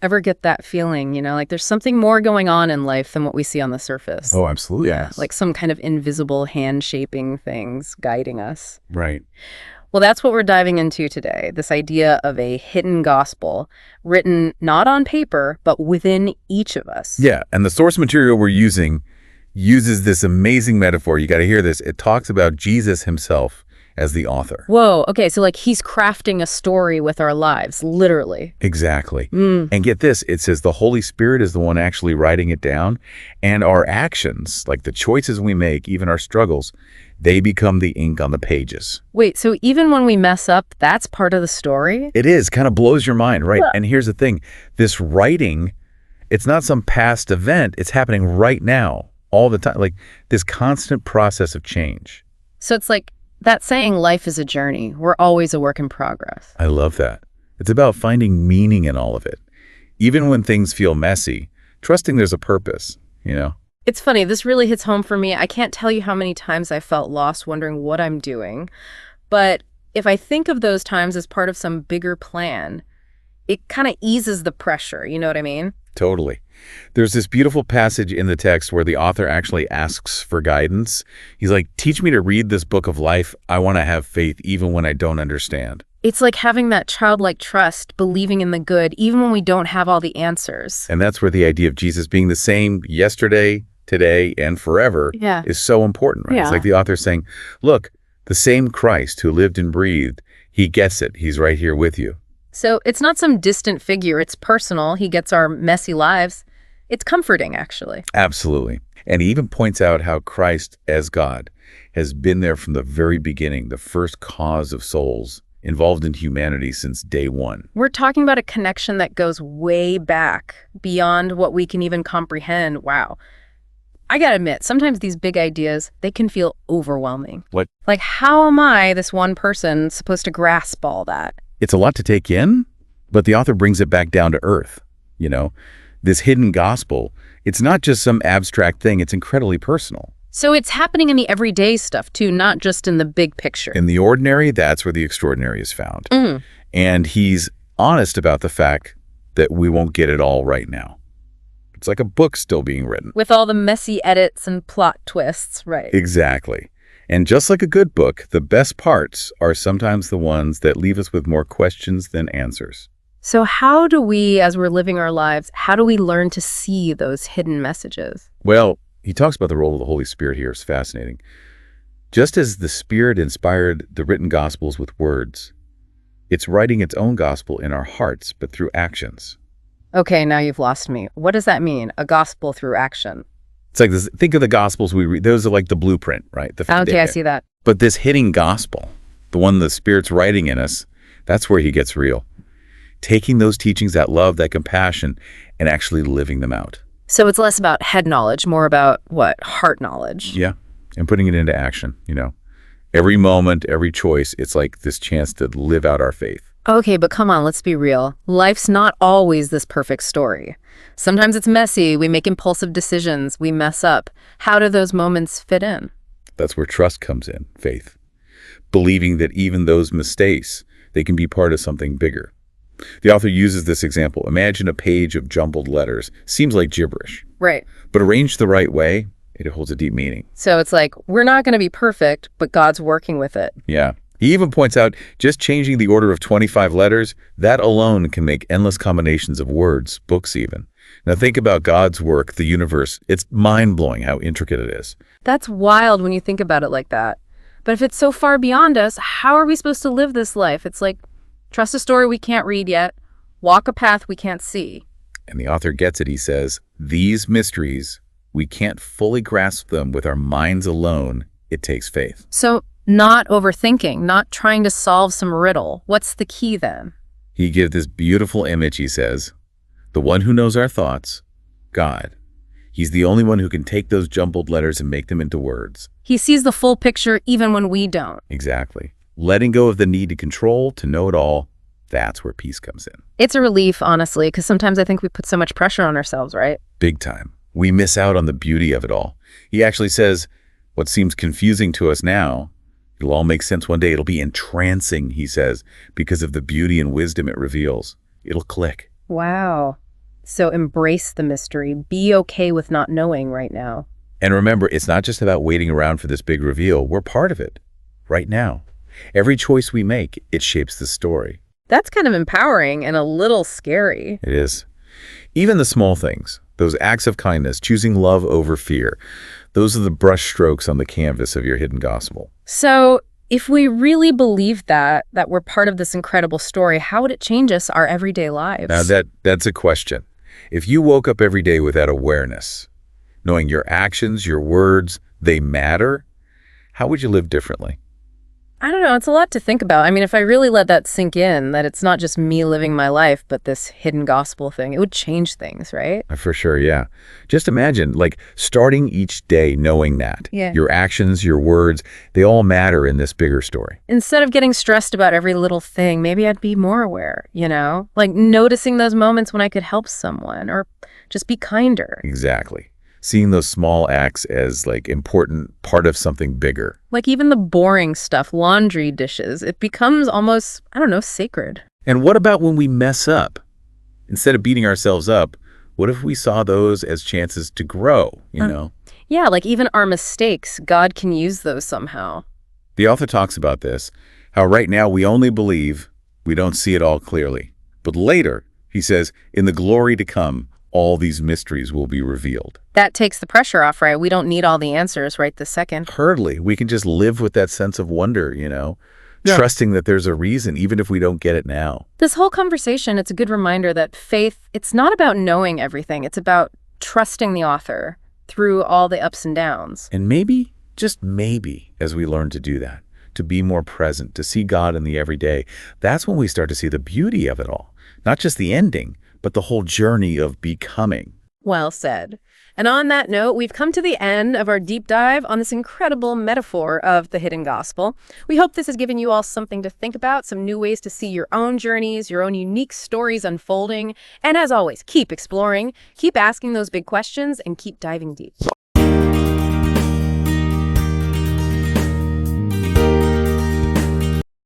Ever get that feeling, like there's something more going on in life than what we see on the surface? Oh, absolutely. Yeah, Yes. like some kind of invisible hand shaping things guiding us. Right. Well, that's what we're diving into today, this idea of a hidden gospel written not on paper, but within each of us. Yeah. And the source material we're using uses this amazing metaphor. You got to hear this. It talks about Jesus himself as the author. Whoa, okay, so like he's crafting a story with our lives, literally. Exactly. And get this, it says the Holy Spirit is the one actually writing it down, and our actions, like the choices we make, even our struggles, they become the ink on the pages. Wait, so even when we mess up, that's part of the story? It is, kind of blows your mind, right? Yeah. And here's the thing, this writing, it's not some past event, it's happening right now, all the time, like this constant process of change. So it's like that saying, life is a journey. We're always a work in progress. I love that. It's about finding meaning in all of it. Even when things feel messy, trusting there's a purpose, It's funny, this really hits home for me. I can't tell you how many times I felt lost wondering what I'm doing. But if I think of those times as part of some bigger plan, it kind of eases the pressure, you know what I mean? Totally. There's this beautiful passage in the text where the author actually asks for guidance. He's like, teach me to read this book of life. I want to have faith even when I don't understand. It's like having that childlike trust, believing in the good, even when we don't have all the answers. And that's where the idea of Jesus being the same yesterday, today, and forever is so important, right? Yeah. It's like the author saying, look, the same Christ who lived and breathed, he gets it. He's right here with you. So it's not some distant figure. It's personal. He gets our messy lives. It's comforting, actually. Absolutely. And he even points out how Christ, as God, has been there from the very beginning, the first cause of souls involved in humanity since day one. We're talking about a connection that goes way back, beyond what we can even comprehend. Wow. I gotta admit, sometimes these big ideas, they can feel overwhelming. What? Like, how am I, this one person, supposed to grasp all that? It's a lot to take in, but the author brings it back down to earth. This hidden gospel, it's not just some abstract thing, it's incredibly personal. So it's happening in the everyday stuff, too, not just in the big picture. In the ordinary, that's where the extraordinary is found. And he's honest about the fact that we won't get it all right now. It's like a book still being written. With all the messy edits and plot twists, right? Exactly. And just like a good book, the best parts are sometimes the ones that leave us with more questions than answers. So how do we, as we're living our lives, how do we learn to see those hidden messages? Well, he talks about the role of the Holy Spirit here. It's fascinating. Just as the Spirit inspired the written Gospels with words, it's writing its own gospel in our hearts, but through actions. Okay, now you've lost me. What does that mean? A gospel through action? It's like this, think of the Gospels we read. Those are like the blueprint, right? Okay, I see that. But this hidden gospel, the one the Spirit's writing in us, that's where he gets real. Taking those teachings, that love, that compassion, and actually living them out. So it's less about head knowledge, more about, what, heart knowledge? Yeah, and putting it into action, Every moment, every choice, it's like this chance to live out our faith. Okay, but come on, let's be real. Life's not always this perfect story. Sometimes it's messy, we make impulsive decisions, we mess up. How do those moments fit in? That's where trust comes in, faith. Believing that even those mistakes, they can be part of something bigger. The author uses this example. Imagine a page of jumbled letters. Seems like gibberish. Right. But arranged the right way, it holds a deep meaning. So it's like, we're not going to be perfect, but God's working with it. Yeah. He even points out just changing the order of 25 letters, that alone can make endless combinations of words, books even. Now think about God's work, the universe. It's mind-blowing how intricate it is. That's wild when you think about it like that. But if it's so far beyond us, how are we supposed to live this life? It's like, trust a story we can't read yet, walk a path we can't see. And the author gets it. He says, these mysteries, we can't fully grasp them with our minds alone. It takes faith. So not overthinking, not trying to solve some riddle. What's the key then? He gives this beautiful image, he says, the one who knows our thoughts, God. He's the only one who can take those jumbled letters and make them into words. He sees the full picture even when we don't. Exactly. Letting go of the need to control, to know it all, that's where peace comes in. It's a relief, honestly, because sometimes I think we put so much pressure on ourselves, right? Big time. We miss out on the beauty of it all. He actually says, what seems confusing to us now, it'll all make sense one day. It'll be entrancing, he says, because of the beauty and wisdom it reveals. It'll click. Wow. So embrace the mystery. Be okay with not knowing right now. And remember, it's not just about waiting around for this big reveal. We're part of it, right now. Every choice we make, it shapes the story. That's kind of empowering and a little scary. It is. Even the small things, those acts of kindness, choosing love over fear, those are the brush strokes on the canvas of your hidden gospel. So if we really believe that we're part of this incredible story, how would it change us, our everyday lives? Now that's a question. If you woke up every day with that awareness, knowing your actions, your words, they matter, how would you live differently? I don't know. It's a lot to think about. I mean, if I really let that sink in, that it's not just me living my life, but this hidden gospel thing, it would change things, right? For sure, yeah. Just imagine, like, starting each day knowing that. Yeah. Your actions, your words, they all matter in this bigger story. Instead of getting stressed about every little thing, maybe I'd be more aware, like noticing those moments when I could help someone or just be kinder. Exactly. Seeing those small acts as, like, important part of something bigger. Like even the boring stuff, laundry, dishes, it becomes almost, I don't know, sacred. And what about when we mess up? Instead of beating ourselves up, what if we saw those as chances to grow, you know? Yeah, like even our mistakes, God can use those somehow. The author talks about this, how right now we only believe, we don't see it all clearly. But later, he says, in the glory to come, all these mysteries will be revealed. That takes the pressure off, right? We don't need all the answers right this second. Hardly. We can just live with that sense of wonder, Yeah. trusting that there's a reason, even if we don't get it now. This whole conversation, it's a good reminder that faith, it's not about knowing everything. It's about trusting the author through all the ups and downs. And maybe, just maybe, as we learn to do that, to be more present, to see God in the everyday, that's when we start to see the beauty of it all. Not just the ending, but the whole journey of becoming. Well said. And on that note, we've come to the end of our deep dive on this incredible metaphor of the hidden gospel. We hope this has given you all something to think about, some new ways to see your own journeys, your own unique stories unfolding. And as always, keep exploring, keep asking those big questions, and keep diving deep.